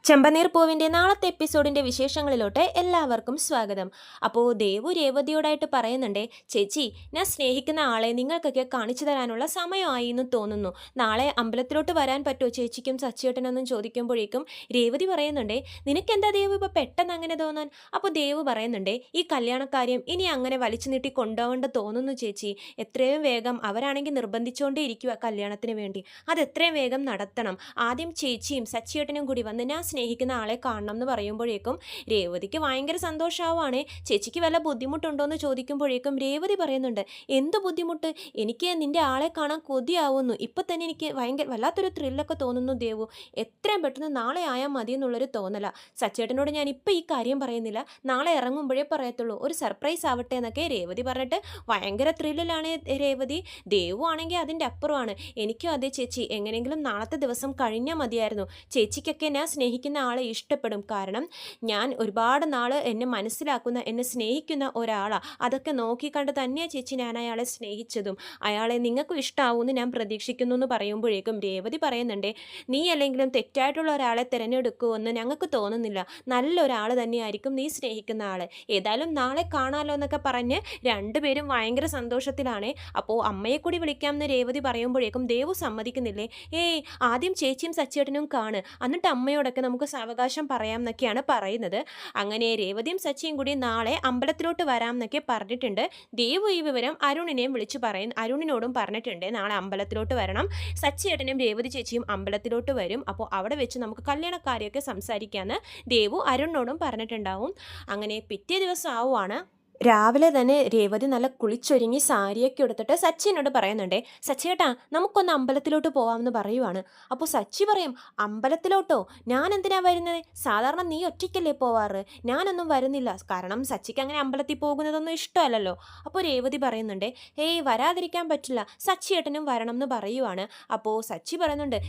ചെമ്പനീർ പൂവിൻ്റെ നാളത്തെ എപ്പിസോഡിൻ്റെ വിശേഷങ്ങളിലോട്ട് എല്ലാവർക്കും സ്വാഗതം. അപ്പോൾ ദേവു രേവതിയോടായിട്ട് പറയുന്നുണ്ടേ, ചേച്ചി ഞാൻ സ്നേഹിക്കുന്ന ആളെ നിങ്ങൾക്കൊക്കെ കാണിച്ചു തരാനുള്ള സമയമായി എന്ന് തോന്നുന്നു. നാളെ അമ്പലത്തിലോട്ട് വരാൻ പറ്റുമോ ചേച്ചിക്കും സച്ചിയേട്ടനെന്നും ചോദിക്കുമ്പോഴേക്കും രേവതി പറയുന്നുണ്ടേ, നിനക്കെന്താ ദേവു ഇപ്പോൾ പെട്ടെന്ന് അങ്ങനെ തോന്നാൻ? അപ്പോൾ ദേവു പറയുന്നുണ്ടേ, ഈ കല്യാണക്കാര്യം ഇനി അങ്ങനെ വലിച്ചു നീട്ടി കൊണ്ടുപോകേണ്ട തോന്നുന്നു ചേച്ചി. എത്രയും വേഗം അവരാണെങ്കിൽ നിർബന്ധിച്ചുകൊണ്ടേ ഇരിക്കുക കല്യാണത്തിന് വേണ്ടി. അത് എത്രയും വേഗം നടത്തണം. ആദ്യം ചേച്ചിയും സച്ചിയേട്ടനും കൂടി വന്ന് ഞാൻ സ്നേഹിക്കുന്ന ആളെ കാണണം എന്ന് പറയുമ്പോഴേക്കും രേവതിക്ക് ഭയങ്കര സന്തോഷമാവുകയാണ്. ചേച്ചിക്ക് വല്ല ബുദ്ധിമുട്ടുണ്ടോ എന്ന് ചോദിക്കുമ്പോഴേക്കും രേവതി പറയുന്നുണ്ട്, എന്ത് ബുദ്ധിമുട്ട്? എനിക്ക് നിന്റെ ആളെ കാണാൻ കൊതിയാവുന്നു. ഇപ്പം തന്നെ എനിക്ക് ഭയങ്കര വല്ലാത്തൊരു ത്രില്ലൊക്കെ തോന്നുന്നു ദേവു. എത്രയും പെട്ടെന്ന് നാളെ ആയാൽ മതി എന്നുള്ളൊരു തോന്നല. സച്ചേട്ടനോട് ഞാൻ ഇപ്പം ഈ കാര്യം പറയുന്നില്ല, നാളെ ഇറങ്ങുമ്പോഴേ പറയത്തുള്ളൂ, ഒരു സർപ്രൈസ് ആവട്ടെ എന്നൊക്കെ രേവതി പറഞ്ഞിട്ട് ഭയങ്കര ത്രില്ലിലാണ് രേവതി. ദേവു ആണെങ്കിൽ അതിൻ്റെ അപ്പുറമാണ്. എനിക്കും അതേ ചേച്ചി, എങ്ങനെയെങ്കിലും നാളത്തെ ദിവസം കഴിഞ്ഞാൽ മതിയായിരുന്നു. ചേച്ചിക്കൊക്കെ ഞാൻ സ്നേഹിക്കുന്ന ആളെ ഇഷ്ടപ്പെടും. കാരണം ഞാൻ ഒരുപാട് നാൾ എന്നെ മനസ്സിലാക്കുന്ന, എന്നെ സ്നേഹിക്കുന്ന ഒരാളാണ്. അതൊക്കെ നോക്കിക്കണ്ട് തന്നെയാണ് ചേച്ചി ഞാൻ അയാളെ സ്നേഹിച്ചതും. അയാളെ നിങ്ങൾക്കും ഇഷ്ടമാവുമെന്ന് ഞാൻ പ്രതീക്ഷിക്കുന്നു എന്ന് പറയുമ്പോഴേക്കും രേവതി പറയുന്നുണ്ടേ, നീ അല്ലെങ്കിലും തെറ്റായിട്ടുള്ള ഒരാളെ തിരഞ്ഞെടുക്കുമെന്ന് ഞങ്ങൾക്ക് തോന്നുന്നില്ല. നല്ലൊരാൾ തന്നെയായിരിക്കും നീ സ്നേഹിക്കുന്ന ആൾ. ഏതായാലും നാളെ കാണാമല്ലോ എന്നൊക്കെ പറഞ്ഞ് രണ്ടുപേരും ഭയങ്കര സന്തോഷത്തിലാണ്. അപ്പോൾ അമ്മയെ കൂടി വിളിക്കാമെന്ന് രേവതി പറയുമ്പോഴേക്കും ദേവു സമ്മതിക്കുന്നില്ലേ, ഏയ് ആദ്യം ചേച്ചിയും സച്ചേട്ടനും കാണ്, എന്നിട്ട് അമ്മയോടൊക്കെ നമുക്ക് സാവകാശം പറയാം എന്നൊക്കെയാണ് പറയുന്നത്. അങ്ങനെ രേവതിയും സച്ചിയും കൂടി നാളെ അമ്പലത്തിലോട്ട് വരാം എന്നൊക്കെ പറഞ്ഞിട്ടുണ്ട്. ദേവു ഈ വിവരം അരുണിനെയും വിളിച്ചു അരുണിനോടും പറഞ്ഞിട്ടുണ്ട്, നാളെ അമ്പലത്തിലോട്ട് വരണം. സച്ചിയേട്ടനും രേവതി ചേച്ചിയും അമ്പലത്തിലോട്ട് വരും. അപ്പോൾ അവിടെ വെച്ച് നമുക്ക് കല്യാണക്കാരെയൊക്കെ സംസാരിക്കാമെന്ന് ദേവു അരുണിനോടും പറഞ്ഞിട്ടുണ്ടാവും. അങ്ങനെ പിറ്റേ ദിവസം ആവുകയാണ്. രാവിലെ തന്നെ രേവതി നല്ല കുളിച്ചൊരുങ്ങി സാരിയൊക്കെ എടുത്തിട്ട് സച്ചിനോട് പറയുന്നുണ്ടേ, സച്ചിയേട്ടാ നമുക്കൊന്ന് അമ്പലത്തിലോട്ട് പോവാമെന്ന് പറയുവാണ്. അപ്പോൾ സച്ചി പറയും, അമ്പലത്തിലോട്ടോ? ഞാൻ എന്തിനാ വരുന്നത്? സാധാരണ നീ ഒറ്റയ്ക്കല്ലേ പോവാറ്, ഞാനൊന്നും വരുന്നില്ല. കാരണം സച്ചിക്ക് അങ്ങനെ അമ്പലത്തിൽ പോകുന്നതൊന്നും ഇഷ്ടമല്ലല്ലോ. അപ്പോൾ രേവതി പറയുന്നുണ്ടേ, ഏയ് വരാതിരിക്കാൻ പറ്റില്ല, സച്ചിയേട്ടനും വരണം എന്ന് പറയുവാണ്. അപ്പോൾ സച്ചി പറയുന്നുണ്ട്,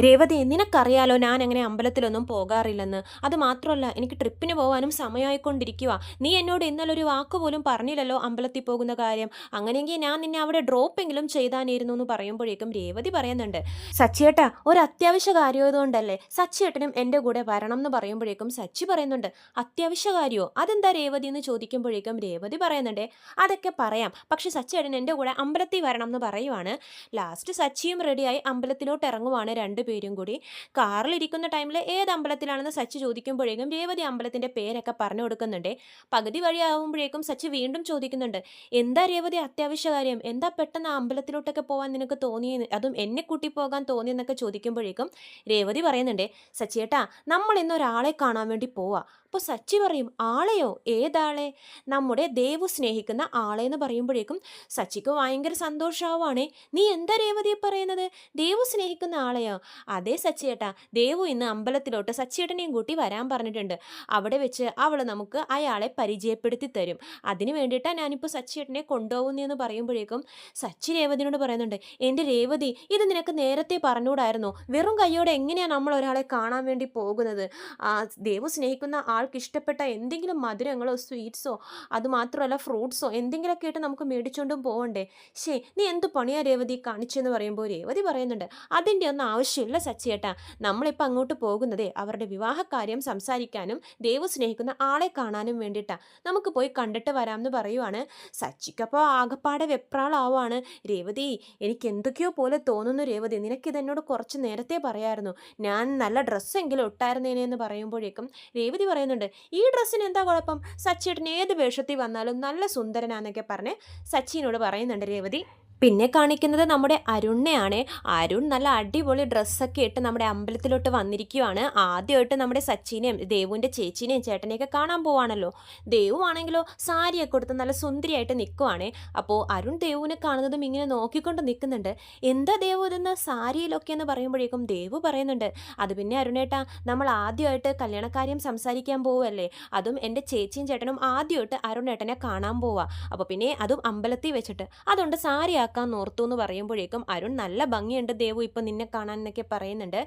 രേവതി നിനക്കറിയാലോ ഞാൻ അങ്ങനെ അമ്പലത്തിലൊന്നും പോകാറില്ലെന്ന്. അത് മാത്രമല്ല എനിക്ക് ട്രിപ്പിന് പോകാനും സമയമായിക്കൊണ്ടിരിക്കുക. നീ എന്നോട് ഇന്നലെ ഒരു വാക്ക് പോലും പറഞ്ഞില്ലല്ലോ അമ്പലത്തിൽ പോകുന്ന കാര്യം. അങ്ങനെയെങ്കിൽ ഞാൻ നിന്നെ അവിടെ ഡ്രോപ്പെങ്കിലും ചെയ്താനിരുന്നു എന്ന് പറയുമ്പോഴേക്കും രേവതി പറയുന്നുണ്ട്, സച്ചിയേട്ടാ ഒരു അത്യാവശ്യ കാര്യമായതുകൊണ്ടല്ലേ സച്ചിയേട്ടനും എൻ്റെ കൂടെ വരണം എന്ന് പറയുമ്പോഴേക്കും സച്ചി പറയുന്നുണ്ട്, അത്യാവശ്യ കാര്യമോ? അതെന്താ രേവതി എന്ന് ചോദിക്കുമ്പോഴേക്കും രേവതി പറയുന്നുണ്ട്, അതൊക്കെ പറയാം, പക്ഷെ സച്ചിയേട്ടൻ എൻ്റെ കൂടെ അമ്പലത്തിൽ വരണം എന്ന് പറയുവാണ്. ലാസ്റ്റ് സച്ചിയും റെഡിയായി അമ്പലത്തിലോട്ട് ഇറങ്ങുവാണ്. രണ്ടുപേരും കൂടി കാറിലിരിക്കുന്ന ടൈമിൽ ഏത് അമ്പലത്തിലാണെന്ന് സച്ചി ചോദിക്കുമ്പോഴേക്കും രേവതി അമ്പലത്തിൻ്റെ പേരൊക്കെ പറഞ്ഞു കൊടുക്കുന്നുണ്ട്. പകുതി വഴിയാവുമ്പോഴേക്കും സച്ചി വീണ്ടും ചോദിക്കുന്നുണ്ട്, എന്താ രേവതി അത്യാവശ്യ കാര്യം? എന്താ പെട്ടെന്ന് അമ്പലത്തിലോട്ടൊക്കെ പോകാൻ നിനക്ക് തോന്നിയെന്ന്, അതും എന്നെ കൂട്ടി പോകാൻ തോന്നിയെന്നൊക്കെ ചോദിക്കുമ്പോഴേക്കും രേവതി പറയുന്നുണ്ട്, സച്ചിയേട്ടാ നമ്മൾ ഇന്നൊരാളെ കാണാൻ വേണ്ടി പോവാ. അപ്പോൾ സച്ചി പറയും, ആളെയോ? ഏതാളെ? നമ്മുടെ ദേവു സ്നേഹിക്കുന്ന ആളെന്ന് പറയുമ്പോഴേക്കും സച്ചിക്ക് ഭയങ്കര സന്തോഷമാവാണേ. നീ എന്താ രേവതിയെ പറയുന്നത്? ദേവു സ്നേഹിക്കുന്ന ആളെയോ? അതേ സച്ചിയേട്ടാ, ദേവു ഇന്ന് അമ്പലത്തിലോട്ട് സച്ചിയേട്ടനെയും കൂട്ടി വരാൻ പറഞ്ഞിട്ടുണ്ട്. അവിടെ വെച്ച് അവൾ നമുക്ക് അയാളെ പരിചയപ്പെടുത്തി തരും. അതിന് വേണ്ടിയിട്ടാണ് ഞാനിപ്പോൾ സച്ചിയേട്ടനെ കൊണ്ടുപോകുന്നതെന്ന് പറയുമ്പോഴേക്കും സച്ചി രേവതിനോട് പറയുന്നുണ്ട്, എൻ്റെ രേവതി ഇത് നിനക്ക് നേരത്തെ പറഞ്ഞുകൂടായിരുന്നു. വെറും കയ്യോടെ എങ്ങനെയാണ് നമ്മൾ ഒരാളെ കാണാൻ വേണ്ടി പോകുന്നത്? ദേവു സ്നേഹിക്കുന്ന ആൾക്ക് ഇഷ്ടപ്പെട്ട എന്തെങ്കിലും മധുരങ്ങളോ സ്വീറ്റ്സോ അതുമാത്രമല്ല ഫ്രൂട്ട്സോ എന്തെങ്കിലുമൊക്കെ ആയിട്ട് നമുക്ക് മേടിച്ചുകൊണ്ടും പോകണ്ടേ? നീ എന്ത് പണിയാ രേവതി കാണിച്ചെന്ന് പറയുമ്പോൾ രേവതി പറയുന്നുണ്ട്, അതിൻ്റെ ഒന്നും ആവശ്യമില്ല സച്ചിയേട്ടാ, നമ്മളിപ്പോൾ അങ്ങോട്ട് പോകുന്നതേ അവരുടെ വിവാഹകാര്യം സംസാരിക്കാനും ദേവു സ്നേഹിക്കുന്ന ആളെ കാണാനും വേണ്ടിയിട്ടാണ്. നമുക്ക് പോയി കണ്ടിട്ട് വരാമെന്ന് പറയുവാണ്. സച്ചിക്കപ്പോൾ ആകപ്പാടെ വെപ്രാളാവാണ്. രേവതി എനിക്ക് എന്തൊക്കെയോ പോലെ തോന്നുന്നു രേവതി, നിനക്കിതെന്നോട് കുറച്ച് നേരത്തെ പറയായിരുന്നു, ഞാൻ നല്ല ഡ്രസ്സെങ്കിലും ഇട്ടായിരുന്നേനെ എന്ന് പറയുമ്പോഴേക്കും രേവതി പറയുന്നുണ്ട്, ഈ ഡ്രസ്സിന് എന്താ കുഴപ്പം? സച്ചിയേട്ടൻ ഏത് വേഷത്തിൽ വന്നാലും നല്ല സുന്ദരനാന്നൊക്കെ പറഞ്ഞ് സച്ചിനോട് പറയുന്നുണ്ട് രേവതി. പിന്നെ കാണിക്കുന്നത് നമ്മുടെ അരുണിനെയാണ്. അരുൺ നല്ല അടിപൊളി ഡ്രസ്സൊക്കെ ഇട്ട് നമ്മുടെ അമ്പലത്തിലോട്ട് വന്നിരിക്കുകയാണ്. ആദ്യമായിട്ട് നമ്മുടെ സച്ചിനെയും ദേവുവിൻ്റെ ചേച്ചീനെയും ചേട്ടനെയൊക്കെ കാണാൻ പോവാണല്ലോ. ദേവു ആണെങ്കിലോ സാരിയൊക്കെ കൊടുത്ത് നല്ല സുന്ദരിയായിട്ട് നിൽക്കുവാണേ. അപ്പോൾ അരുൺ ദേവുവിനെ കാണുന്നതും ഇങ്ങനെ നോക്കിക്കൊണ്ട് നിൽക്കുന്നുണ്ട്. എന്താ ദേവു ഇതെന്ന് സാരിയിലൊക്കെ എന്ന് പറയുമ്പോഴേക്കും ദേവു പറയുന്നുണ്ട്, അത് പിന്നെ അരുണേട്ടാ, നമ്മൾ ആദ്യമായിട്ട് കല്യാണക്കാര്യം സംസാരിക്കാൻ പോവുമല്ലേ, അതും എൻ്റെ ചേച്ചിയും ചേട്ടനും ആദ്യമായിട്ട് അരുണേട്ടനെ കാണാൻ പോവാ. അപ്പോൾ പിന്നെ അതും അമ്പലത്തിൽ വെച്ചിട്ട്, അതുകൊണ്ട് സാരി സെറ്റാക്കാൻ ഓർത്തു എന്ന് പറയുമ്പോഴേക്കും അരുൺ നല്ല ഭംഗിയുണ്ട് ദേവു ഇപ്പം നിന്നെ കാണാൻ എന്നൊക്കെ പറയുന്നുണ്ട്.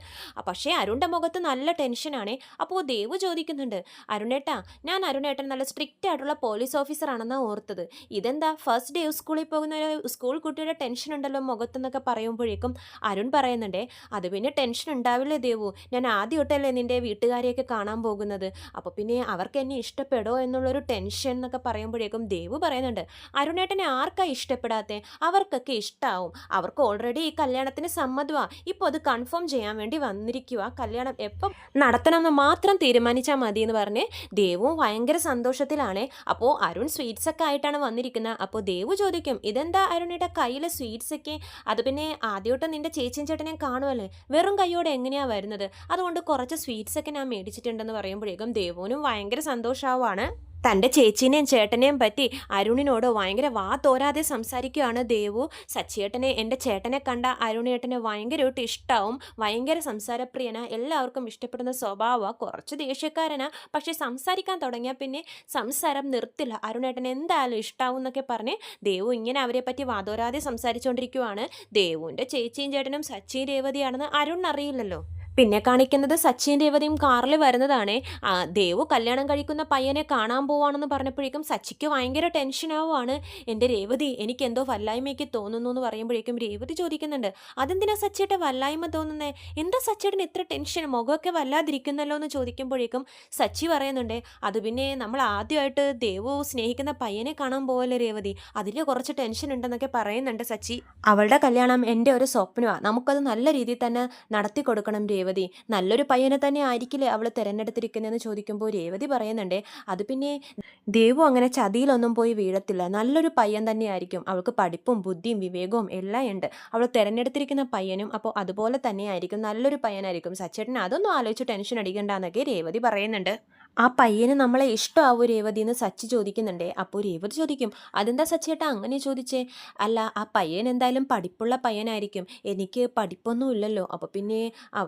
പക്ഷേ അരുണിൻ്റെ മുഖത്ത് നല്ല ടെൻഷനാണേ. അപ്പോൾ ദേവു ചോദിക്കുന്നുണ്ട്, അരുണേട്ടാ ഞാൻ അരുണേട്ടൻ നല്ല സ്ട്രിക്റ്റ് ആയിട്ടുള്ള പോലീസ് ഓഫീസറാണെന്നാണ് ഓർത്തത്. ഇതെന്താ ഫസ്റ്റ് ഡേ സ്കൂളിൽ പോകുന്ന ഒരു സ്കൂൾ കുട്ടിയുടെ ടെൻഷൻ ഉണ്ടല്ലോ മുഖത്തെന്നൊക്കെ പറയുമ്പോഴേക്കും അരുൺ പറയുന്നുണ്ടേ, അത് പിന്നെ ടെൻഷൻ ഉണ്ടാവില്ലേ ദേവു, ഞാൻ ആദ്യം തൊട്ടല്ലേ നിൻ്റെ വീട്ടുകാരെയൊക്കെ കാണാൻ പോകുന്നത്, അപ്പോൾ പിന്നെ അവർക്ക് എന്നെ ഇഷ്ടപ്പെടോ എന്നുള്ളൊരു ടെൻഷൻ എന്നൊക്കെ പറയുമ്പോഴേക്കും ദേവു പറയുന്നുണ്ട്, അരുണേട്ടനെ ആർക്കാ ഇഷ്ടപ്പെടാത്തെ, അവർക്കൊക്കെ ഇഷ്ടാവും, അവർക്ക് ഓൾറെഡി ഈ കല്യാണത്തിന് സമ്മതമാ, ഇപ്പോൾ അത് കൺഫേം ചെയ്യാൻ വേണ്ടി വന്നിരിക്കുക, കല്യാണം എപ്പം നടത്തണമെന്ന് മാത്രം തീരുമാനിച്ചാൽ മതി എന്ന് പറഞ്ഞ് ദേവുവും ഭയങ്കര സന്തോഷത്തിലാണ്. അപ്പോൾ അരുൺ സ്വീറ്റ്സ് ഒക്കെ ആയിട്ടാണ് വന്നിരിക്കുന്നത്. അപ്പോൾ ദേവു ചോദിക്കും, ഇതെന്താ അരുണിയുടെ കയ്യിൽ സ്വീറ്റ്സ് ഒക്കെ, അത് പിന്നെ ആദ്യമായിട്ട് നിൻ്റെ ചേച്ചിയും ചേട്ടനെയും കാണുമല്ലേ, വെറും കൈയോടെ എങ്ങനെയാണ് വരുന്നത്, അതുകൊണ്ട് കുറച്ച് സ്വീറ്റ്സ് ഒക്കെ ഞാൻ മേടിച്ചിട്ടുണ്ടെന്ന് പറയുമ്പോഴേക്കും ദേവുവിനും ഭയങ്കര സന്തോഷമാവാണ്. തൻ്റെ ചേച്ചീനെയും ചേട്ടനെയും പറ്റി അരുണിനോട് ഭയങ്കര വാ തോരാതെ സംസാരിക്കുകയാണ് ദേവു. സച്ചിയേട്ടനെ എൻ്റെ ചേട്ടനെ കണ്ട അരുണേട്ടനെ ഭയങ്കരമായിട്ട് ഇഷ്ടമാവും, ഭയങ്കര സംസാരപ്രിയനാ, എല്ലാവർക്കും ഇഷ്ടപ്പെടുന്ന സ്വഭാവമാണ്, കുറച്ച് ദേഷ്യക്കാരനാ, പക്ഷേ സംസാരിക്കാൻ തുടങ്ങിയാൽ പിന്നെ സംസാരം നിർത്തില്ല, അരുണേട്ടനെ എന്തായാലും ഇഷ്ടാവും എന്നൊക്കെ പറഞ്ഞ് ദേവു ഇങ്ങനെ അവരെ പറ്റി വാതോരാതെ സംസാരിച്ചുകൊണ്ടിരിക്കുവാണ്. ദേവുവിൻ്റെ ചേച്ചിയും ചേട്ടനും സച്ചിൻ രേവതിയാണെന്ന് അരുൺ അറിയില്ലല്ലോ. പിന്നെ കാണിക്കുന്നത് സച്ചിൻ രേവതിയും കാറിൽ വരുന്നതാണ്. ദേവു കല്യാണം കഴിക്കുന്ന പയ്യനെ കാണാൻ പോവാണെന്ന് പറഞ്ഞപ്പോഴേക്കും സച്ചിക്ക് ഭയങ്കര ടെൻഷനാവുകയാണ്. എൻ്റെ രേവതി എനിക്ക് എന്തോ വല്ലായ്മയ്ക്ക് തോന്നുന്നു എന്ന് പറയുമ്പോഴേക്കും രേവതി ചോദിക്കുന്നുണ്ട്, അതെന്തിനാ സച്ചിയുടെ വല്ലായ്മ തോന്നുന്നേ, എന്താ സച്ചിയുടെ ഇത്ര ടെൻഷൻ, മുഖമൊക്കെ വല്ലാതിരിക്കുന്നല്ലോ എന്ന് ചോദിക്കുമ്പോഴേക്കും സച്ചി പറയുന്നുണ്ട്, അത് പിന്നെ നമ്മൾ ആദ്യമായിട്ട് ദേവു സ്നേഹിക്കുന്ന പയ്യനെ കാണാൻ പോവല്ലേ രേവതി, അതിൽ കുറച്ച് ടെൻഷൻ ഉണ്ടെന്നൊക്കെ പറയുന്നുണ്ട് സച്ചി. അവളുടെ കല്യാണം എൻ്റെ ഒരു സ്വപ്നമാണ്, നമുക്കത് നല്ല രീതിയിൽ തന്നെ നടത്തി കൊടുക്കണം രേവതി, നല്ലൊരു പയ്യനെ തന്നെ ആയിരിക്കില്ലേ അവൾ തിരഞ്ഞെടുത്തിരിക്കുന്നതെന്ന് ചോദിക്കുമ്പോൾ രേവതി പറയുന്നുണ്ട്, അത് പിന്നെ ദേവു അങ്ങനെ ചതിയിലൊന്നും പോയി വീഴത്തില്ല, നല്ലൊരു പയ്യൻ തന്നെയായിരിക്കും, അവൾക്ക് പഠിപ്പും ബുദ്ധിയും വിവേകവും എല്ലാം ഉണ്ട്, അവൾ തിരഞ്ഞെടുത്തിരിക്കുന്ന പയ്യനും അപ്പോൾ അതുപോലെ തന്നെയായിരിക്കും, നല്ലൊരു പയ്യനായിരിക്കും, സച്ചേട്ടന് അതൊന്നും ആലോചിച്ച് ടെൻഷൻ അടിക്കണ്ടെന്നൊക്കെ രേവതി പറയുന്നുണ്ട്. ആ പയ്യന് നമ്മളെ ഇഷ്ടമാവൂ രേവതി എന്ന് സച്ചി ചോദിക്കുന്നുണ്ടേ. അപ്പോൾ രേവതി ചോദിക്കും, അതെന്താ സച്ചിയേട്ടാ അങ്ങനെ ചോദിച്ചേ, അല്ല ആ പയ്യൻ എന്തായാലും പഠിപ്പുള്ള പയ്യനായിരിക്കും, എനിക്ക് പഠിപ്പൊന്നും ഇല്ലല്ലോ, അപ്പോൾ പിന്നെ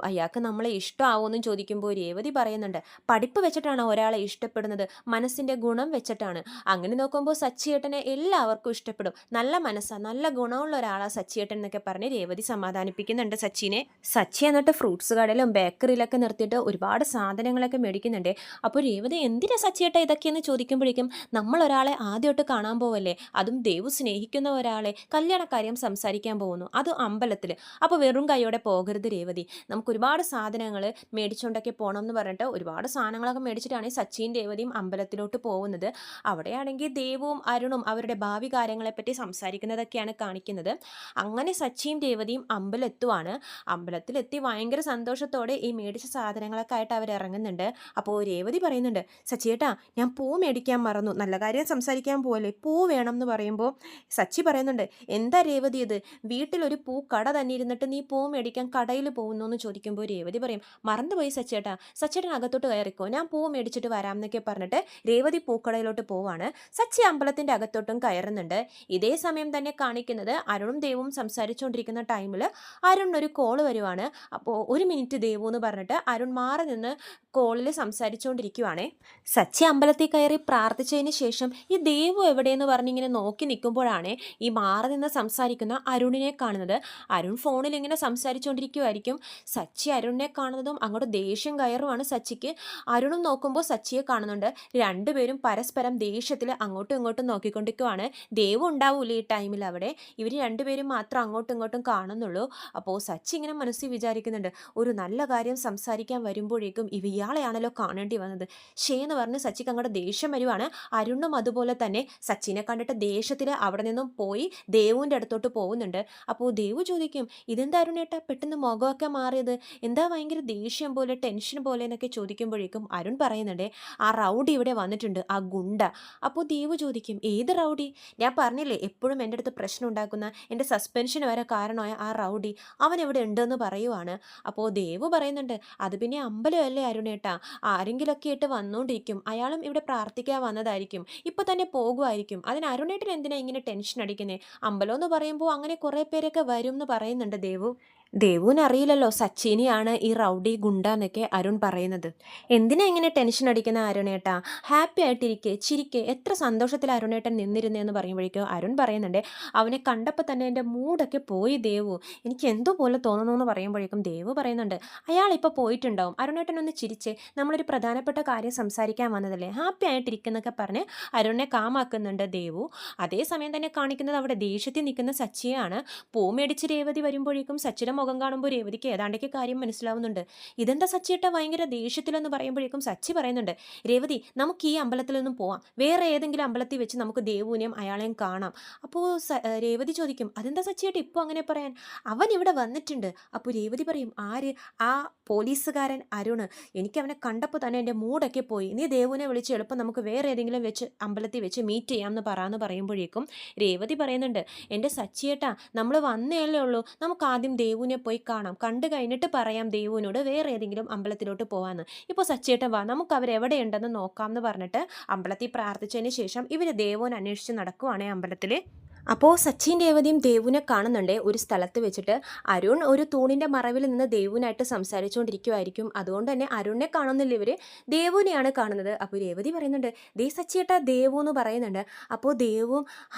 അയാൾക്ക് നമ്മളെ ഇഷ്ടമാവുമെന്ന് ചോദിക്കുമ്പോൾ രേവതി പറയുന്നുണ്ട്, പഠിപ്പ് വെച്ചിട്ടാണ് ഒരാളെ ഇഷ്ടപ്പെടുന്നത്, മനസ്സിൻ്റെ ഗുണം വെച്ചിട്ടാണ്, അങ്ങനെ നോക്കുമ്പോൾ സച്ചിയേട്ടനെ എല്ലാവർക്കും ഇഷ്ടപ്പെടും, നല്ല മനസ്സാണ്, നല്ല ഗുണമുള്ള ഒരാളാണ് സച്ചിയേട്ടൻ എന്നൊക്കെ പറഞ്ഞ് രേവതി സമാധാനിപ്പിക്കുന്നുണ്ട് സച്ചിനെ. സച്ചി എന്നിട്ട് ഫ്രൂട്ട്സ് കടയിലും ബേക്കറിയിലൊക്കെ നിർത്തിയിട്ട് ഒരുപാട് സാധനങ്ങളൊക്കെ മേടിക്കുന്നുണ്ട്. അപ്പോൾ രേവതി എന്തിനാ സച്ചിയേട്ടാ ഇതൊക്കെയെന്ന് ചോദിക്കുമ്പോഴേക്കും, നമ്മൾ ഒരാളെ ആദ്യമായിട്ട് കാണാൻ പോവല്ലേ, അതും ദേവു സ്നേഹിക്കുന്ന ഒരാളെ കല്യാണക്കാര്യം സംസാരിക്കാൻ പോകുന്നു, അത് അമ്പലത്തിൽ, അപ്പോൾ വെറും കൈയോടെ പോകരുത് രേവതി, നമുക്ക് ഒരുപാട് സാധനങ്ങൾ മേടിച്ചുകൊണ്ടൊക്കെ പോകണം എന്ന് പറഞ്ഞിട്ട് ഒരുപാട് സാധനങ്ങളൊക്കെ മേടിച്ചിട്ടാണ് സച്ചിയും രേവതിയും അമ്പലത്തിലോട്ട് പോകുന്നത്. അവിടെയാണെങ്കിൽ ദേവുവും അരുണും അവരുടെ ഭാവി കാര്യങ്ങളെപ്പറ്റി സംസാരിക്കുന്നതൊക്കെയാണ് കാണിക്കുന്നത്. അങ്ങനെ സച്ചിയും രേവതിയും അമ്പലത്തുവാണ്. അമ്പലത്തിലെത്തി ഭയങ്കര സന്തോഷത്തോടെ ഈ മേടിച്ച സാധനങ്ങളൊക്കെ ആയിട്ട് അവർ ഇറങ്ങുന്നുണ്ട്. അപ്പോൾ രേവതി പറയുന്നുണ്ട്, സച്ചിയേട്ടാ ഞാൻ പൂ മേടിക്കാൻ മറന്നു, നല്ല കാര്യം സംസാരിക്കാൻ പോവല്ലേ, പൂ വേണം എന്ന് പറയുമ്പോൾ സച്ചി പറയുന്നുണ്ട്, എന്താ രേവതി ഇത്, വീട്ടിലൊരു പൂ കട തന്നെ ഇരുന്നിട്ട് നീ പൂ മേടിക്കാൻ കടയിൽ പോകുന്നു എന്ന് ചോദിക്കുമ്പോൾ രേവതി പറയും, മറന്നുപോയി സച്ചിയേട്ടാ, സച്ചിയേട്ടൻ അകത്തോട്ട് കയറിക്കോ, ഞാൻ പൂ മേടിച്ചിട്ട് വരാം എന്നൊക്കെ പറഞ്ഞിട്ട് രേവതി പൂക്കടയിലോട്ട് പോവാണ്. സച്ചി അമ്പലത്തിൻ്റെ അകത്തോട്ടും കയറുന്നുണ്ട്. ഇതേ സമയം തന്നെ കാണിക്കുന്നത് അരുണും ദേവും സംസാരിച്ചുകൊണ്ടിരിക്കുന്ന ടൈമിൽ അരുണിനൊരു കോള് വരുവാണ്. അപ്പോൾ ഒരു മിനിറ്റ് ദേവു എന്ന് പറഞ്ഞിട്ട് അരുൺ മാറി നിന്ന് കോളിൽ സംസാരിച്ചുകൊണ്ടിരിക്കുവാണേ. സച്ചി അമ്പലത്തിൽ കയറി പ്രാർത്ഥിച്ചതിന് ശേഷം ഈ ദേവു എവിടെയെന്ന് പറഞ്ഞിങ്ങനെ നോക്കി നിൽക്കുമ്പോഴാണ് ഈ മാറി നിന്ന് സംസാരിക്കുന്ന അരുണിനെ കാണുന്നത്. അരുൺ ഫോണിൽ ഇങ്ങനെ സംസാരിച്ചുകൊണ്ടിരിക്കുമായിരിക്കും. സച്ചി അരുണിനെ കാണുന്നതും അങ്ങോട്ട് ദേഷ്യം കയറുവാണ് സച്ചിക്ക്. അരുണും നോക്കുമ്പോൾ സച്ചിയെ കാണുന്നുണ്ട്. രണ്ടുപേരും പരസ്പരം ദേഷ്യത്തിൽ അങ്ങോട്ടും ഇങ്ങോട്ടും നോക്കിക്കൊണ്ടിരിക്കുവാണ്. ദേവു ഉണ്ടാവൂല ഈ ടൈമിൽ അവിടെ, ഇവർ രണ്ടുപേരും മാത്രം അങ്ങോട്ടും ഇങ്ങോട്ടും കാണുന്നുള്ളൂ. അപ്പോൾ സച്ചി ഇങ്ങനെ മനസ്സിൽ വിചാരിക്കുന്നുണ്ട്, ഒരു നല്ല കാര്യം സംസാരിക്കാൻ വരുമ്പോഴേക്കും ഇയാളെയാണല്ലോ കാണേണ്ടി വന്നത്, ഷേന്ന് പറഞ്ഞ് സച്ചിക്ക് അങ്ങോട്ട് ദേഷ്യം വരുവാണ്. അരുണും അതുപോലെ തന്നെ സച്ചിനെ കണ്ടിട്ട് ദേഷ്യത്തിൽ അവിടെ നിന്നും പോയി ദേവുവിൻ്റെ അടുത്തോട്ട് പോകുന്നുണ്ട്. അപ്പോൾ ദേവു ചോദിക്കും, ഇതെന്താ അരുണേട്ടാ പെട്ടെന്ന് മുഖമൊക്കെ മാറിയത്, എന്താ ഭയങ്കര ദേഷ്യം പോലെ ടെൻഷൻ പോലെ എന്നൊക്കെ ചോദിക്കുമ്പോഴേക്കും അരുൺ പറയുന്നുണ്ട്, ആ റൗഡി ഇവിടെ വന്നിട്ടുണ്ട്, ആ ഗുണ്ട. അപ്പോൾ ദേവു ചോദിക്കും, ഏത് റൗഡി, ഞാൻ പറഞ്ഞില്ലേ എപ്പോഴും എൻ്റെ അടുത്ത് പ്രശ്നം ഉണ്ടാക്കുന്ന, എൻ്റെ സസ്പെൻഷന് വരെ കാരണമായ ആ റൗഡി, അവൻ എവിടെ ഉണ്ടെന്ന് പറയുവാണ്. അപ്പോൾ ദേവു പറയുന്നുണ്ട്, അത് പിന്നെ അമ്പലമല്ലേ അരുണേട്ടാ, ആരെങ്കിലൊക്കെ ആയിട്ട് വന്നുകൊണ്ടിരിക്കും, അയാളും ഇവിടെ പ്രാർത്ഥിക്കാൻ വന്നതായിരിക്കും, ഇപ്പോൾ തന്നെ പോകുമായിരിക്കും, അതിന് അരുണേട്ടൻ എന്തിനാ ഇങ്ങനെ ടെൻഷൻ അടിക്കുന്നത്, അമ്പലം എന്ന് പറയുമ്പോൾ അങ്ങനെ കുറേ പേരൊക്കെ വരും എന്ന് പറയുന്നുണ്ട് ദേവു. ദേവുവിന് അറിയില്ലല്ലോ സച്ചിനെയാണ് ഈ റൗഡി ഗുണ്ട എന്നൊക്കെ അരുൺ പറയുന്നത്. എന്തിനാ ഇങ്ങനെ ടെൻഷൻ അടിക്കുന്ന അരുണേട്ടാ, ഹാപ്പി ആയിട്ടിരിക്കെ ചിരിക്കെ, എത്ര സന്തോഷത്തിൽ അരുണേട്ടൻ നിന്നിരുന്നേന്ന് പറയുമ്പോഴേക്കും അരുൺ പറയുന്നുണ്ട്, അവനെ കണ്ടപ്പോൾ തന്നെ എൻ്റെ മൂഡൊക്കെ പോയി ദേവു, എനിക്ക് എന്തോ പോലെ തോന്നുന്നു എന്ന് പറയുമ്പോഴേക്കും ദേവു പറയുന്നുണ്ട്, അയാൾ ഇപ്പോൾ പോയിട്ടുണ്ടാവും, അരുണേട്ടൻ ഒന്ന് ചിരിച്ചേ, നമ്മളൊരു പ്രധാനപ്പെട്ട കാര്യം സംസാരിക്കാൻ വന്നതല്ലേ, ഹാപ്പി ആയിട്ടിരിക്കുന്നൊക്കെ പറഞ്ഞ് അരുണിനെ കാമാക്കുന്നുണ്ട് ദേവു. അതേസമയം തന്നെ കാണിക്കുന്നത് അവിടെ ദേഷ്യത്തിൽ നിൽക്കുന്ന സച്ചിയാണ്. പൂ മേടിച്ച് രേവതി വരുമ്പോഴേക്കും സച്ചിയുടെ മുഖം കാണുമ്പോൾ രേവതിക്ക് ഏതാണ്ടൊക്കെ കാര്യം മനസ്സിലാവുന്നുണ്ട്. ഇതെന്താ സച്ചിയേട്ട ഭയങ്കര ദേഷ്യത്തിലെന്ന് പറയുമ്പോഴേക്കും സച്ചി പറയുന്നുണ്ട്, രേവതി നമുക്ക് ഈ അമ്പലത്തിൽ നിന്നും പോവാം, വേറെ ഏതെങ്കിലും അമ്പലത്തിൽ വെച്ച് നമുക്ക് ദേവുവിനെയും അയാളെയും കാണാം. അപ്പോൾ രേവതി ചോദിക്കും, അതെന്താ സച്ചിയേട്ട ഇപ്പോൾ അങ്ങനെ പറയാൻ, അവൻ ഇവിടെ വന്നിട്ടുണ്ട്. അപ്പോൾ രേവതി പറയും, ആര്? ആ പോലീസുകാരൻ അരുണ്, എനിക്ക് അവനെ കണ്ടപ്പോൾ തന്നെ എൻ്റെ മൂഡൊക്കെ പോയി, നീ ദേവുവിനെ വിളിച്ച് എളുപ്പം നമുക്ക് വേറെ ഏതെങ്കിലും വെച്ച് അമ്പലത്തിൽ വെച്ച് മീറ്റ് ചെയ്യാമെന്ന് പറയാമെന്ന് പറയുമ്പോഴേക്കും രേവതി പറയുന്നുണ്ട്, എൻ്റെ സച്ചിയേട്ടാ നമ്മൾ വന്നേല്ലേ ഉള്ളൂ, നമുക്ക് ആദ്യം ദേവുവിനെ പോയി കാണാം, കണ്ടു കഴിഞ്ഞിട്ട് പറയാം ദേവുവിനോട് വേറെ ഏതെങ്കിലും അമ്പലത്തിലോട്ട് പോകാമെന്ന്. ഇപ്പോൾ സച്ചിയേട്ടൻ വാ, നമുക്ക് അവരെവിടെയുണ്ടെന്ന് നോക്കാം എന്ന് പറഞ്ഞിട്ട് അമ്പലത്തിൽ പ്രാർത്ഥിച്ചതിന് ശേഷം ഇവർ ദേവുവിനെ അന്വേഷിച്ച് നടക്കുവാണേ അമ്പലത്തിൽ. അപ്പോൾ സച്ചിൻ രേവതിയും ദേവുവിനെ കാണുന്നുണ്ട് ഒരു സ്ഥലത്ത് വെച്ചിട്ട്. അരുൺ ഒരു തൂണിൻ്റെ മറവിൽ നിന്ന് ദേവുവിനായിട്ട് സംസാരിച്ചുകൊണ്ടിരിക്കുമായിരിക്കും. അതുകൊണ്ട് തന്നെ അരുണിനെ കാണുന്നില്ല ഇവർ, ദേവുവിനെയാണ് കാണുന്നത്. അപ്പോൾ രേവതി പറയുന്നുണ്ട്, ദേ സച്ചിയേട്ടാ ദേവു എന്ന് പറയുന്നുണ്ട്. അപ്പോൾ ദേവും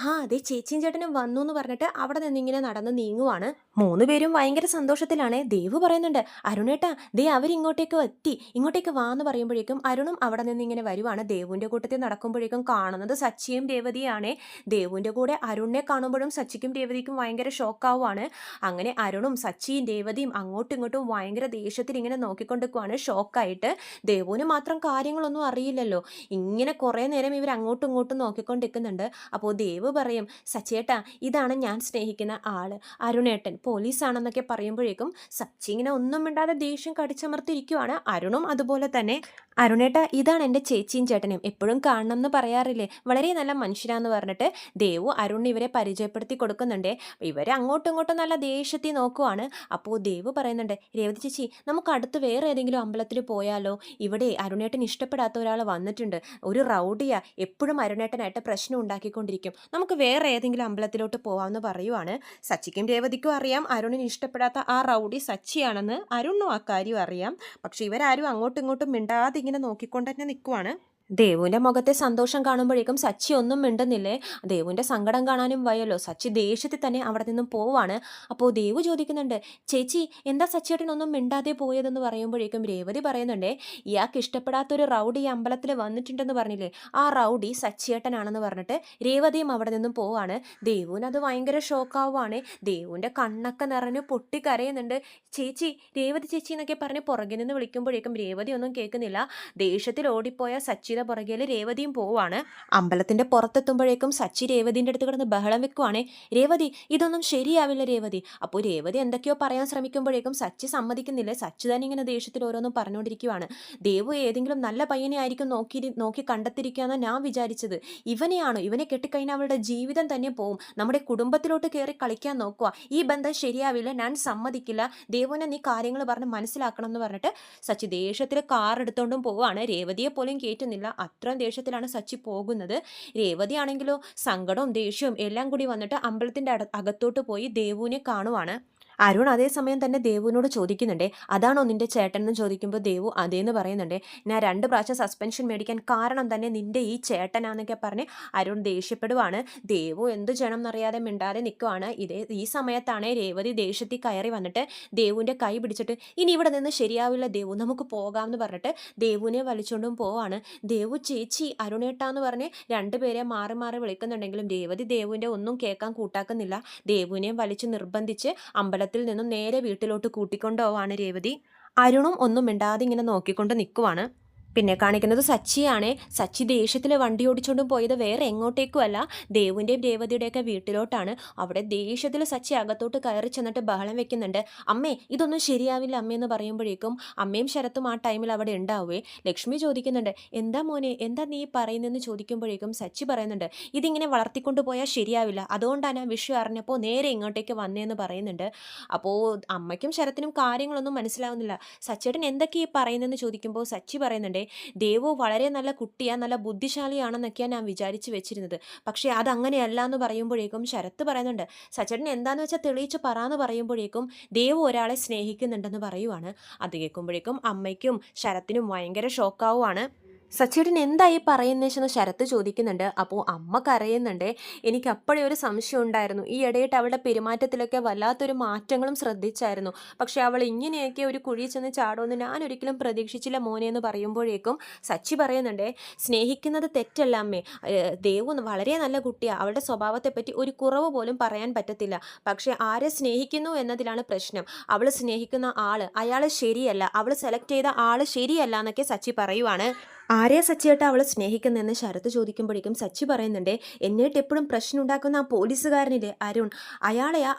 ദേ ചേച്ചിയും ചേട്ടനും വന്നു എന്ന് പറഞ്ഞിട്ട് അവിടെ നിന്നിങ്ങനെ നടന്ന് നീങ്ങുവാണ്. മൂന്ന് പേരും ഭയങ്കര സന്തോഷത്തിലാണ്. ദേവു പറയുന്നുണ്ട്, അരുണേട്ടാ ദേ അവരിങ്ങോട്ടേക്ക് എത്തി, ഇങ്ങോട്ടേക്ക് വാ എന്ന് പറയുമ്പോഴേക്കും അരുണും അവിടെ നിന്ന് ഇങ്ങനെ വരുവാണ്. ദേവുവിൻ്റെ കൂട്ടത്തിൽ നടക്കുമ്പോഴേക്കും കാണുന്നത് സച്ചിയും രേവതിയാണേ. ദേവുവിൻ്റെ കൂടെ അരുണിനെ കാണുമ്പോഴും സച്ചിക്കും രേവതിക്കും ഭയങ്കര ഷോക്കാവുകയാണ്. അങ്ങനെ അരുണും സച്ചിയും രേവതിയും അങ്ങോട്ടും ഇങ്ങോട്ടും ഭയങ്കര ദേഷ്യത്തിൽ ഇങ്ങനെ നോക്കിക്കൊണ്ടിരിക്കുവാണ് ഷോക്കായിട്ട്. ദേവുവിന് മാത്രം കാര്യങ്ങളൊന്നും അറിയില്ലല്ലോ. ഇങ്ങനെ കുറേ നേരം ഇവർ അങ്ങോട്ടും ഇങ്ങോട്ടും നോക്കിക്കൊണ്ടിരിക്കുന്നുണ്ട്. അപ്പോൾ ദേവ് പറയും, സച്ചിയേട്ടാ ഇതാണ് ഞാൻ സ്നേഹിക്കുന്ന ആള്, അരുണേട്ടൻ പോലീസാണെന്നൊക്കെ പറയുമ്പോഴേക്കും സച്ചി ഇങ്ങനെ ഒന്നും മിണ്ടാതെ ദേഷ്യം കടിച്ചമർത്തിരിക്കുവാണ്. അരുണും അതുപോലെ തന്നെ, അരുണേട്ട ഇതാണ് എൻ്റെ ചേച്ചിയും ചേട്ടനും, എപ്പോഴും കാണണം എന്ന് പറയാറില്ലേ, വളരെ നല്ല മനുഷ്യരാന്ന് പറഞ്ഞിട്ട് ദേവു അരുണിന് ഇവരെ പരിചയപ്പെടുത്തി കൊടുക്കുന്നുണ്ട്. ഇവരെ അങ്ങോട്ടും ഇങ്ങോട്ടും നല്ല ദേഷ്യത്തിൽ നോക്കുവാണ്. അപ്പോൾ ദേവു പറയുന്നുണ്ട്, രേവതി ചേച്ചി നമുക്ക് അടുത്ത് വേറെ ഏതെങ്കിലും അമ്പലത്തിൽ പോയാലോ, ഇവിടെ അരുണേട്ടൻ ഇഷ്ടപ്പെടാത്ത ഒരാൾ വന്നിട്ടുണ്ട്, ഒരു റൗഡിയാ, എപ്പോഴും അരുണേട്ടനായിട്ട് പ്രശ്നം ഉണ്ടാക്കിക്കൊണ്ടിരിക്കും, നമുക്ക് വേറെ ഏതെങ്കിലും അമ്പലത്തിലോട്ട് പോകാമെന്ന് പറയുവാണ്. സച്ചിക്കും രേവതിക്കും അറിയാം അരുണിന് ഇഷ്ടപ്പെടാത്ത ആ റൗഡി സച്ചിയാണെന്ന്, അരുണിനും ആ കാര്യം അറിയാം. പക്ഷെ ഇവരാരും അങ്ങോട്ടും ഇങ്ങോട്ടും മിണ്ടാതെ ഇങ്ങനെ നോക്കിക്കൊണ്ട് തന്നെ നിൽക്കുവാണ്. ദേവുവിൻ്റെ മുഖത്തെ സന്തോഷം കാണുമ്പോഴേക്കും സച്ചി ഒന്നും മിണ്ടുന്നില്ലേ. ദേവുവിൻ്റെ സങ്കടം കാണാനും വയ്യല്ലോ. സച്ചി ദേഷ്യത്തിൽ തന്നെ അവിടെ നിന്നും പോവാണ്. അപ്പോൾ ദേവു ചോദിക്കുന്നുണ്ട്, ചേച്ചി എന്താ സച്ചിയേട്ടനൊന്നും മിണ്ടാതെ പോയതെന്ന് പറയുമ്പോഴേക്കും രേവതി പറയുന്നുണ്ടേ, ഇയാൾക്ക് ഇഷ്ടപ്പെടാത്തൊരു റൗഡി ഈ അമ്പലത്തിൽ വന്നിട്ടുണ്ടെന്ന് പറഞ്ഞില്ലേ, ആ റൗഡി സച്ചിയേട്ടനാണെന്ന് പറഞ്ഞിട്ട് രേവതിയും അവിടെ നിന്നും പോവാണ്. ദേവുവിന് അത് ഭയങ്കര ഷോക്കാവുകയാണ്. ദേവുവിൻ്റെ കണ്ണൊക്കെ നിറഞ്ഞു പൊട്ടിക്കരയുന്നുണ്ട്. ചേച്ചി, രേവതി ചേച്ചി എന്നൊക്കെ പറഞ്ഞ് പുറകിൽ നിന്ന് വിളിക്കുമ്പോഴേക്കും രേവതി ഒന്നും കേൾക്കുന്നില്ല. ദേഷ്യത്തിൽ ഓടിപ്പോയ സച്ചി പുറകെ രേവതിയും പോവാണ്. അമ്പലത്തിന്റെ പുറത്തെത്തുമ്പോഴേക്കും സച്ചി രേവതിന്റെ അടുത്ത് കിടന്ന് ബഹളം വെക്കുവാണേ. രേവതി ഇതൊന്നും ശരിയാവില്ല രേവതി. അപ്പോൾ രേവതി എന്തൊക്കെയോ പറയാൻ ശ്രമിക്കുമ്പോഴേക്കും സച്ചി സമ്മതിക്കുന്നില്ല. സച്ചി തന്നെ ഇങ്ങനെ ദേഷ്യത്തിൽ ഓരോന്നും പറഞ്ഞുകൊണ്ടിരിക്കുവാണ്. ദേവു ഏതെങ്കിലും നല്ല പയ്യനെ ആയിരിക്കും നോക്കി കണ്ടെത്തിരിക്കുകയെന്ന് ഞാൻ വിചാരിച്ചത്. ഇവനെയാണോ, ഇവനെ കെട്ടിക്കഴിഞ്ഞാൽ അവളുടെ ജീവിതം തന്നെ പോവും, നമ്മുടെ കുടുംബത്തിലോട്ട് കയറി കളിക്കാൻ നോക്കുക, ഈ ബന്ധം ശരിയാവില്ല, ഞാൻ സമ്മതിക്കില്ല, ദേവുവിനെ നീ കാര്യങ്ങൾ പറഞ്ഞ് മനസ്സിലാക്കണം എന്ന് പറഞ്ഞിട്ട് സച്ചി ദേഷ്യത്തിൽ കാർ എടുത്തോണ്ടും പോവാണ്. രേവതിയെ പോലും കേറ്റുന്നില്ല. അത്രയും ദേഷ്യത്തിലാണ് സച്ചി പോകുന്നത്. രേവതി ആണെങ്കിലോ സങ്കടവും ദേഷ്യവും എല്ലാം കൂടി വന്നിട്ട് അമ്പലത്തിന്റെ അകത്തോട്ട് പോയി ദേവുവിനെ കാണുവാണ്. അരുൺ അതേസമയം തന്നെ ദേവുവിനോട് ചോദിക്കുന്നുണ്ടേ, അതാണോ നിന്റെ ചേട്ടൻ എന്ന് ചോദിക്കുമ്പോൾ ദേവു അതേന്ന് പറയുന്നുണ്ടേ. ഞാൻ 2 പ്രാവശ്യം സസ്പെൻഷൻ മേടിക്കാൻ കാരണം തന്നെ നിന്റെ ഈ ചേട്ടനാന്നൊക്കെ പറഞ്ഞ് അരുൺ ദേഷ്യപ്പെടുവാണ്. ദേവു എന്ത് ചെയ്യണം എന്നറിയാതെ മിണ്ടാതെ നിൽക്കുവാണ്. ഈ സമയത്താണേ രേവതി ദേഷ്യത്തിൽ കയറി വന്നിട്ട് ദേവുവിൻ്റെ കൈ പിടിച്ചിട്ട്, ഇനി ഇവിടെ നിന്ന് ശരിയാവില്ല ദേവു, നമുക്ക് പോകാമെന്ന് പറഞ്ഞിട്ട് ദേവുവിനെ വലിച്ചുകൊണ്ടും പോവാണ്. ദേവു ചേച്ചി അരുണേട്ടാന്ന് പറഞ്ഞ് 2 പേരെ മാറി മാറി വിളിക്കുന്നുണ്ടെങ്കിലും രേവതി ദേവുവിൻ്റെ ഒന്നും കേൾക്കാൻ കൂട്ടാക്കുന്നില്ല. ദേവുവിനെയും വലിച്ച് നിർബന്ധിച്ച് അമ്പലത്തിൽ നിന്നും നേരെ വീട്ടിലോട്ട് കൂട്ടിക്കൊണ്ടുപോവാണ് രേവതി. അരുണും ഒന്നും മിണ്ടാതെ ഇങ്ങനെ നോക്കിക്കൊണ്ട് നിൽക്കുവാണ്. പിന്നെ കാണിക്കുന്നത് സച്ചിയാണേ. സച്ചി ദേഷ്യത്തിൽ വണ്ടി ഓടിച്ചുകൊണ്ടും പോയത് വേറെ എങ്ങോട്ടേക്കും അല്ല, ദേവുവിൻ്റെയും രേവതിയുടെയൊക്കെ വീട്ടിലോട്ടാണ്. അവിടെ ദേഷ്യത്തിൽ സച്ചി അകത്തോട്ട് കയറി ചെന്നിട്ട് ബഹളം വെക്കുന്നുണ്ട്. അമ്മേ ഇതൊന്നും ശരിയാവില്ല അമ്മയെന്ന് പറയുമ്പോഴേക്കും അമ്മയും ശരത്തും ആ ടൈമിൽ അവിടെ ഉണ്ടാവുകയെ. ലക്ഷ്മി ചോദിക്കുന്നുണ്ട്, എന്താ മോനെ, എന്താ നീ പറയുന്നതെന്ന് ചോദിക്കുമ്പോഴേക്കും സച്ചി പറയുന്നുണ്ട്, ഇതിങ്ങനെ വളർത്തിക്കൊണ്ട് പോയാൽ ശരിയാവില്ല, അതുകൊണ്ടാണ് ആ വിഷയം അറിഞ്ഞപ്പോൾ നേരെ ഇങ്ങോട്ടേക്ക് വന്നതെന്ന് പറയുന്നുണ്ട്. അപ്പോൾ അമ്മയ്ക്കും ശരത്തിനും കാര്യങ്ങളൊന്നും മനസ്സിലാവുന്നില്ല. സച്ചിയേട്ടൻ എന്തൊക്കെയാണ് പറയുന്നതെന്ന് ചോദിക്കുമ്പോൾ സച്ചി പറയുന്നുണ്ട്, ദേവു വളരെ നല്ല കുട്ടിയാണ്, നല്ല ബുദ്ധിശാലിയാണെന്നൊക്കെയാണ് ഞാൻ വിചാരിച്ച് വെച്ചിരുന്നത്. പക്ഷേ അതങ്ങനെയല്ല എന്ന് പറയുമ്പോഴേക്കും ശരത്ത് പറയുന്നുണ്ട്, സച്ചേട്ടൻ എന്താന്ന് വെച്ചാൽ തെളിയിച്ച് പറയാന്ന് പറയുമ്പോഴേക്കും ദേവു ഒരാളെ സ്നേഹിക്കുന്നുണ്ടെന്ന് പറയുവാണ്. അത് കേൾക്കുമ്പോഴേക്കും അമ്മയ്ക്കും ശരത്തിനും ഭയങ്കര ഷോക്കാവുകയാണ്. സച്ചേട്ടൻ എന്തായി പറയുന്നതെന്ന് ശരത്ത് ചോദിക്കുന്നുണ്ട്. അപ്പോൾ അമ്മ കരയുന്നുണ്ട്. എനിക്ക് അപ്പോഴേ ഒരു സംശയം ഉണ്ടായിരുന്നു. ഈ ഇടയിട്ട് അവളുടെ പെരുമാറ്റത്തിലൊക്കെ വല്ലാത്തൊരു മാറ്റങ്ങളും ശ്രദ്ധിച്ചായിരുന്നു. പക്ഷെ അവൾ ഇങ്ങനെയൊക്കെ ഒരു കുഴി ചെന്ന് ചാടുമെന്ന് ഞാൻ ഒരിക്കലും പ്രതീക്ഷിച്ചില്ല മോനെ എന്ന് പറയുമ്പോഴേക്കും സച്ചി പറയുന്നുണ്ട്, സ്നേഹിക്കുന്നത് തെറ്റല്ല അമ്മേ. ദേവു വളരെ നല്ല കുട്ടിയാണ്. അവളുടെ സ്വഭാവത്തെപ്പറ്റി ഒരു കുറവ് പോലും പറയാൻ പറ്റത്തില്ല. പക്ഷെ ആരെ സ്നേഹിക്കുന്നു എന്നതിലാണ് പ്രശ്നം. അവൾ സ്നേഹിക്കുന്ന ആള് അയാൾ ശരിയല്ല, അവൾ സെലക്ട് ചെയ്ത ആള് ശരിയല്ല എന്നൊക്കെ സച്ചി പറയുവാണ്. ആരെയാ സച്ചിയേട്ടാ അവൾ സ്നേഹിക്കുന്നതെന്ന് ശരത്ത് ചോദിക്കുമ്പോഴേക്കും സച്ചി പറയുന്നുണ്ട്, എന്നിട്ട് എപ്പോഴും പ്രശ്നം ഉണ്ടാക്കുന്ന ആ പോലീസുകാരനില്ലേ അരുൺ, അയാളെയാ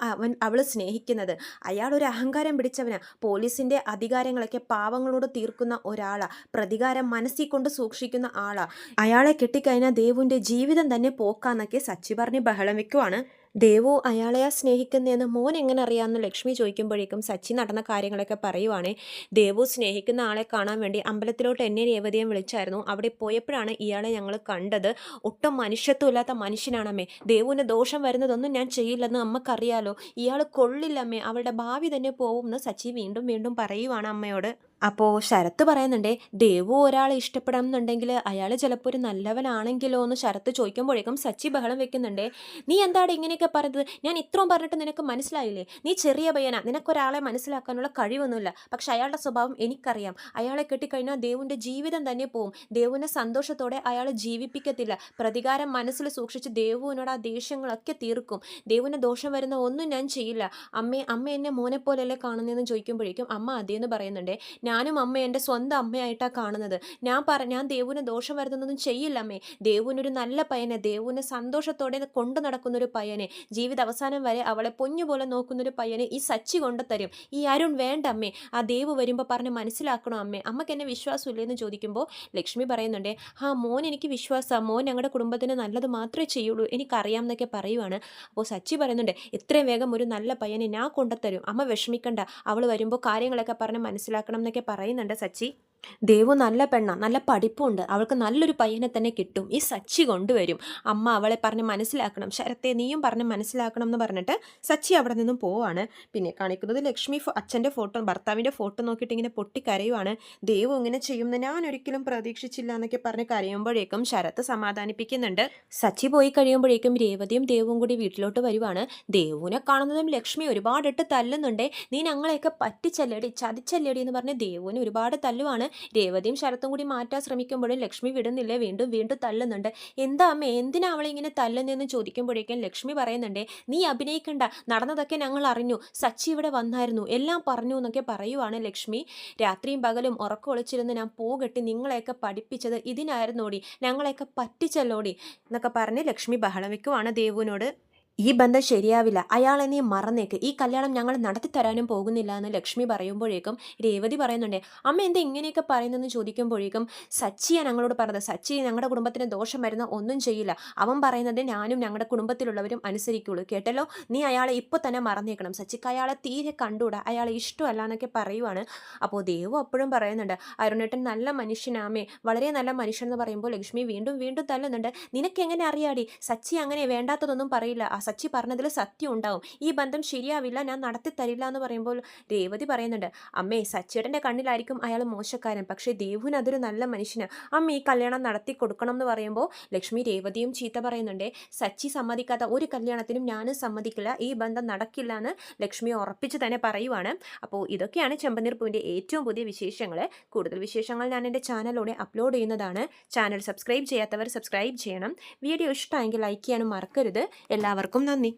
അവൾ സ്നേഹിക്കുന്നത്. അയാൾ ഒരു അഹങ്കാരം പിടിച്ചവനാ. പോലീസിന്റെ അധികാരങ്ങളൊക്കെ പാവങ്ങളോട് തീർക്കുന്ന ഒരാളാ. പ്രതികാരം മനസ്സിൽ കൊണ്ട് സൂക്ഷിക്കുന്ന ആളാ. അയാളെ കെട്ടിക്കഴിഞ്ഞാൽ ദേവുവിന്റെ ജീവിതം തന്നെ പോക്കാന്നൊക്കെ സച്ചി പറഞ്ഞ് ബഹളം വെക്കുവാണ്. ദേവു അയാളെയാ സ്നേഹിക്കുന്നതെന്ന് മോൻ എങ്ങനെ അറിയാമെന്ന് ലക്ഷ്മി ചോദിക്കുമ്പോഴേക്കും സച്ചി നടന്ന കാര്യങ്ങളൊക്കെ പറയുവാണേ. ദേവു സ്നേഹിക്കുന്ന ആളെ കാണാൻ വേണ്ടി അമ്പലത്തിലോട്ട് എന്നെ രേവതിയും വിളിച്ചായിരുന്നു. അവിടെ പോയപ്പോഴാണ് ഇയാളെ ഞങ്ങൾ കണ്ടത്. ഒട്ടും മനുഷ്യത്വമില്ലാത്ത മനുഷ്യനാണമ്മേ. ദേവുവിന് ദോഷം വരുന്നതൊന്നും ഞാൻ ചെയ്യില്ലെന്ന് അമ്മക്കറിയാലോ. ഇയാൾ കൊള്ളില്ലമ്മേ, അവളുടെ ഭാവി തന്നെ പോവുമെന്ന് സച്ചി വീണ്ടും വീണ്ടും പറയുവാണ് അമ്മയോട്. അപ്പോൾ ശരത്ത് പറയുന്നുണ്ട്, ദേവു ഒരാളെ ഇഷ്ടപ്പെടാമെന്നുണ്ടെങ്കിൽ അയാൾ ചിലപ്പോൾ ഒരു നല്ലവനാണെങ്കിലോ എന്ന് ശരത്ത് ചോദിക്കുമ്പോഴേക്കും സച്ചി ബഹളം വെക്കുന്നുണ്ട്. നീ എന്താണ് ഇങ്ങനെയൊക്കെ പറഞ്ഞത്? ഞാൻ ഇത്രയും പറഞ്ഞിട്ട് നിനക്ക് മനസ്സിലായില്ലേ? നീ ചെറിയ പയ്യനാ, നിനക്കൊരാളെ മനസ്സിലാക്കാനുള്ള കഴിവൊന്നുമില്ല. പക്ഷെ അയാളുടെ സ്വഭാവം എനിക്കറിയാം. അയാളെ കെട്ടിക്കഴിഞ്ഞാൽ ദേവുവിൻ്റെ ജീവിതം തന്നെ പോവും. ദേവുവിനെ സന്തോഷത്തോടെ അയാൾ ജീവിപ്പിക്കത്തില്ല. പ്രതികാരം മനസ്സിൽ സൂക്ഷിച്ച് ദേവുവിനോട് ആ ദേഷ്യങ്ങളൊക്കെ തീർക്കും. ദേവുവിന് ദോഷം വരുന്ന ഒന്നും ഞാൻ ചെയ്യില്ല. അമ്മ എന്നെ മോനെ പോലെയല്ലേ കാണുന്നതെന്ന് ചോദിക്കുമ്പോഴേക്കും അമ്മ അതേന്ന് പറയുന്നുണ്ട്. ഞാനും അമ്മ എൻ്റെ സ്വന്തം അമ്മയായിട്ടാണ് കാണുന്നത്. ഞാൻ ദേവുവിന് ദോഷം വരുന്നതൊന്നും ചെയ്യില്ല അമ്മേ. ദേവുവിനൊരു നല്ല പയ്യനെ, ദേവുവിനെ സന്തോഷത്തോടെ കൊണ്ടു നടക്കുന്നൊരു പയ്യനെ, ജീവിത അവസാനം വരെ അവളെ പൊന്നുപോലെ നോക്കുന്നൊരു പയ്യനെ ഈ സച്ചി കൊണ്ടുതരും. ഈ അരുൺ വേണ്ട അമ്മേ. ആ ദേവു വരുമ്പോൾ പറഞ്ഞ് മനസ്സിലാക്കണോ അമ്മേ? അമ്മയ്ക്ക് എന്നെ വിശ്വാസമില്ലേ എന്ന് ചോദിക്കുമ്പോൾ ലക്ഷ്മി പറയുന്നുണ്ട്, മോൻ എനിക്ക് വിശ്വാസമാണ്. മോൻ ഞങ്ങളുടെ കുടുംബത്തിന് നല്ലത് മാത്രമേ ചെയ്യുള്ളൂ, എനിക്കറിയാം എന്നൊക്കെ പറയുവാണ്. അപ്പോൾ സച്ചി പറയുന്നുണ്ട്, എത്രയും വേഗം ഒരു നല്ല പയ്യനെ ഞാൻ കൊണ്ടുതരും. അമ്മ വിഷമിക്കണ്ട, അവൾ വരുമ്പോൾ കാര്യങ്ങളൊക്കെ പറഞ്ഞ് മനസ്സിലാക്കണം എന്നൊക്കെ പറയുന്നുണ്ട് സച്ചി. ദേവു നല്ല പെണ്ണ, നല്ല പഠിപ്പുണ്ട്, അവൾക്ക് നല്ലൊരു പയ്യനെ തന്നെ കിട്ടും, ഈ സച്ചി കൊണ്ടുവരും. അമ്മ അവളെ പറഞ്ഞ് മനസ്സിലാക്കണം, ശരത്തെ നീയും പറഞ്ഞ് മനസ്സിലാക്കണം എന്ന് പറഞ്ഞിട്ട് സച്ചി അവിടെ നിന്നും പോവാണ്. പിന്നെ കാണിക്കുന്നത് ലക്ഷ്മി അച്ഛൻ്റെ ഫോട്ടോ, ഭർത്താവിൻ്റെ ഫോട്ടോ നോക്കിയിട്ട് ഇങ്ങനെ പൊട്ടിക്കരയുവാണ്. ദേവു ഇങ്ങനെ ചെയ്യുമെന്ന് ഞാൻ ഒരിക്കലും പ്രതീക്ഷിച്ചില്ല എന്നൊക്കെ പറഞ്ഞ് കരയുമ്പോഴേക്കും ശരത്ത് സമാധാനിപ്പിക്കുന്നുണ്ട്. സച്ചി പോയി കഴിയുമ്പോഴേക്കും രേവതിയും ദേവും കൂടി വീട്ടിലോട്ട് വരുവാണ്. ദേവുവിനെ കാണുന്നതും ലക്ഷ്മി ഒരുപാടിട്ട് തല്ലുന്നുണ്ട്. നീ ഞങ്ങളെയൊക്കെ പറ്റിച്ചല്ലേടി, ചതിച്ചല്ലേടി എന്ന് പറഞ്ഞ് ദേവുവിന് ഒരുപാട് തല്ലുവാണ്. രേവതിയും ശരത്തും കൂടി മാറ്റാൻ ശ്രമിക്കുമ്പോഴും ലക്ഷ്മി വിടുന്നില്ല, വീണ്ടും വീണ്ടും തല്ലുന്നുണ്ട്. എന്താ അമ്മേ, എന്തിനാ അവളെ ഇങ്ങനെ തല്ലുന്നതെന്ന് ചോദിക്കുമ്പോഴേക്കും ലക്ഷ്മി പറയുന്നുണ്ട്, നീ അഭിനയിക്കണ്ട, നടന്നതൊക്കെ ഞങ്ങൾ അറിഞ്ഞു, സച്ചി ഇവിടെ വന്നായിരുന്നു, എല്ലാം പറഞ്ഞു എന്നൊക്കെ പറയുവാണ് ലക്ഷ്മി. രാത്രിയും പകലും ഉറക്കം ഒളിച്ചിരുന്ന് ഞാൻ പൂ കെട്ടി നിങ്ങളെയൊക്കെ പഠിപ്പിച്ചത് ഇതിനായിരുന്നോടി, ഞങ്ങളെയൊക്കെ പറ്റിച്ചല്ലോടി എന്നൊക്കെ പറഞ്ഞ് ലക്ഷ്മി ബഹളം വെക്കുവാണ് ദേവുവിനോട്. ഈ ബന്ധം ശരിയാവില്ല, അയാളെ നീ മറന്നേക്ക്, ഈ കല്യാണം ഞങ്ങൾ നടത്തി തരാനും പോകുന്നില്ല എന്ന് ലക്ഷ്മി പറയുമ്പോഴേക്കും രേവതി പറയുന്നുണ്ട്, അമ്മ എന്താ ഇങ്ങനെയൊക്കെ പറയുന്നതെന്ന് ചോദിക്കുമ്പോഴേക്കും സച്ചിയാണ് ഞങ്ങളോട് പറഞ്ഞത്, സച്ചി ഞങ്ങളുടെ കുടുംബത്തിന് ദോഷം വരുന്ന ഒന്നും ചെയ്യില്ല, അവൻ പറയുന്നത് ഞാനും ഞങ്ങളുടെ കുടുംബത്തിലുള്ളവരും അനുസരിക്കുള്ളൂ, കേട്ടല്ലോ, നീ അയാളെ ഇപ്പോൾ തന്നെ മറന്നേക്കണം, സച്ചിക്ക് അയാളെ തീരെ കണ്ടുകൂടാ, അയാളെ ഇഷ്ടമല്ല എന്നൊക്കെ പറയുവാണ്. അപ്പോൾ ദേവു അപ്പോഴും പറയുന്നുണ്ട്, അരുണേട്ടൻ നല്ല മനുഷ്യനാമേ, വളരെ നല്ല മനുഷ്യൻ എന്ന് പറയുമ്പോൾ ലക്ഷ്മി വീണ്ടും വീണ്ടും തല്ലുന്നുണ്ട്. നിനക്ക് എങ്ങനെ അറിയാടി, സച്ചി അങ്ങനെ വേണ്ടാത്തതൊന്നും പറയില്ല, സച്ചി പറഞ്ഞതിൽ സത്യം ഉണ്ടാവും, ഈ ബന്ധം ശരിയാവില്ല, ഞാൻ നടത്തി തരില്ല എന്ന് പറയുമ്പോൾ രേവതി പറയുന്നുണ്ട്, അമ്മേ സച്ചിയേട്ടൻ്റെ കണ്ണിലായിരിക്കും അയാൾ മോശക്കാരൻ, പക്ഷേ ദേവുവിന് അതൊരു നല്ല മനുഷ്യന്, അമ്മ ഈ കല്യാണം നടത്തി കൊടുക്കണം എന്ന് പറയുമ്പോൾ ലക്ഷ്മി രേവതിയും ചീത്ത പറയുന്നുണ്ട്. സച്ചി സമ്മതിക്കാത്ത ഒരു കല്യാണത്തിനും ഞാനും സമ്മതിക്കില്ല, ഈ ബന്ധം നടക്കില്ല എന്ന് ലക്ഷ്മി ഉറപ്പിച്ച് തന്നെ പറയുവാണ്. അപ്പോൾ ഇതൊക്കെയാണ് ചെമ്പനീർ പൂവിൻ്റെ ഏറ്റവും പുതിയ വിശേഷങ്ങൾ. കൂടുതൽ വിശേഷങ്ങൾ ഞാൻ എൻ്റെ ചാനലിലൂടെ അപ്ലോഡ് ചെയ്യുന്നതാണ്. ചാനൽ സബ്സ്ക്രൈബ് ചെയ്യാത്തവർ സബ്സ്ക്രൈബ് ചെയ്യണം. വീഡിയോ ഇഷ്ടമായെങ്കിൽ ലൈക്ക് ചെയ്യാനും മറക്കരുത്. എല്ലാവർക്കും നന്ദി.